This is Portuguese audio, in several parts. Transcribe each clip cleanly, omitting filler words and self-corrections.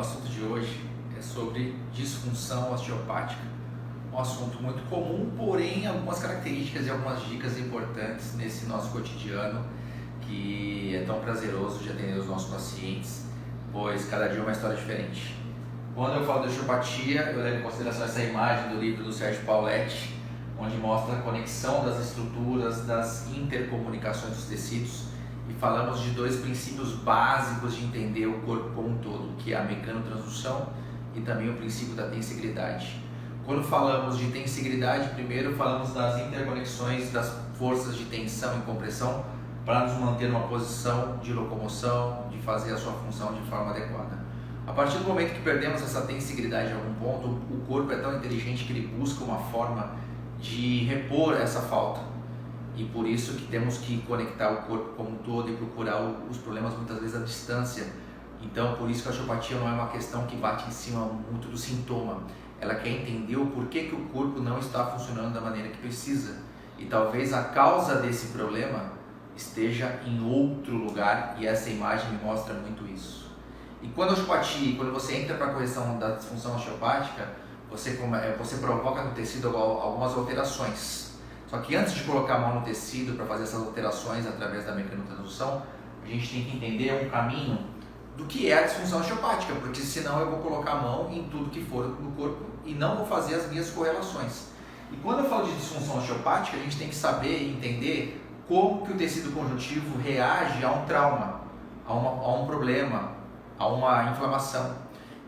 assunto de hoje é sobre disfunção osteopática, um assunto muito comum, porém algumas características e algumas dicas importantes nesse nosso cotidiano que é tão prazeroso de atender os nossos pacientes, pois cada dia é uma história diferente. Quando eu falo de osteopatia, eu levo em consideração essa imagem do livro do Sérgio Pauletti, onde mostra a conexão das estruturas, das intercomunicações dos tecidos, e falamos de dois princípios básicos de entender o corpo como um todo, que é a mecanotransdução e também o princípio da tensigridade. Quando falamos de tensigridade, primeiro falamos das interconexões das forças de tensão e compressão para nos manter numa posição de locomoção, de fazer a sua função de forma adequada. A partir do momento que perdemos essa tensigridade em algum ponto, o corpo é tão inteligente que ele busca uma forma de repor essa falta. E por isso que temos que conectar o corpo como um todo e procurar os problemas muitas vezes à distância. Então, por isso que a osteopatia não é uma questão que bate em cima muito do sintoma. Ela quer entender o porquê que o corpo não está funcionando da maneira que precisa. E talvez a causa desse problema esteja em outro lugar, e essa imagem me mostra muito isso. E quando a osteopatia, quando você entra para a correção da disfunção osteopática, você provoca no tecido algumas alterações. Só que antes de colocar a mão no tecido para fazer essas alterações através da mecanotransdução, a gente tem que entender um caminho do que é a disfunção osteopática, porque senão eu vou colocar a mão em tudo que for no corpo e não vou fazer as minhas correlações. E quando eu falo de disfunção osteopática, a gente tem que saber e entender como que o tecido conjuntivo reage a um trauma, a um problema, a uma inflamação.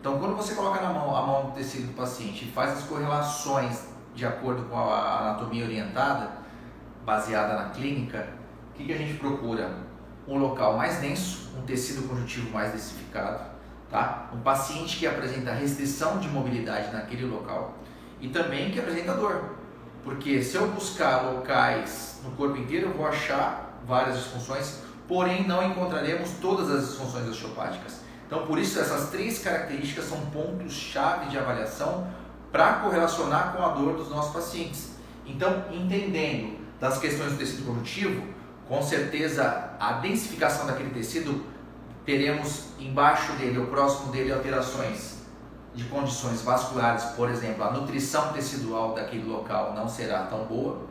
Então, quando você coloca a mão no tecido do paciente e faz as correlações de acordo com a anatomia orientada, baseada na clínica, o que a gente procura? Um local mais denso, um tecido conjuntivo mais densificado, tá? Um paciente que apresenta restrição de mobilidade naquele local e também que apresenta dor, porque se eu buscar locais no corpo inteiro, eu vou achar várias disfunções, porém não encontraremos todas as disfunções osteopáticas. Então, por isso, essas três características são pontos-chave de avaliação para correlacionar com a dor dos nossos pacientes. Então, entendendo das questões do tecido conjuntivo, com certeza a densificação daquele tecido, teremos embaixo dele ou próximo dele alterações de condições vasculares, por exemplo, a nutrição tecidual daquele local não será tão boa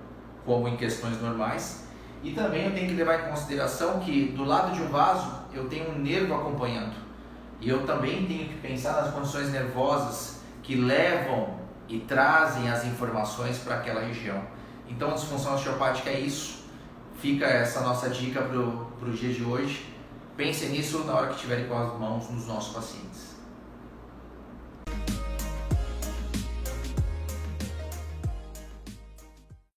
como em questões normais. E também eu tenho que levar em consideração que do lado de um vaso eu tenho um nervo acompanhando, e eu também tenho que pensar nas condições nervosas que levam e trazem as informações para aquela região. Então, a disfunção osteopática é isso. Fica essa nossa dica para o dia de hoje. Pensem nisso na hora que estiverem com as mãos nos nossos pacientes.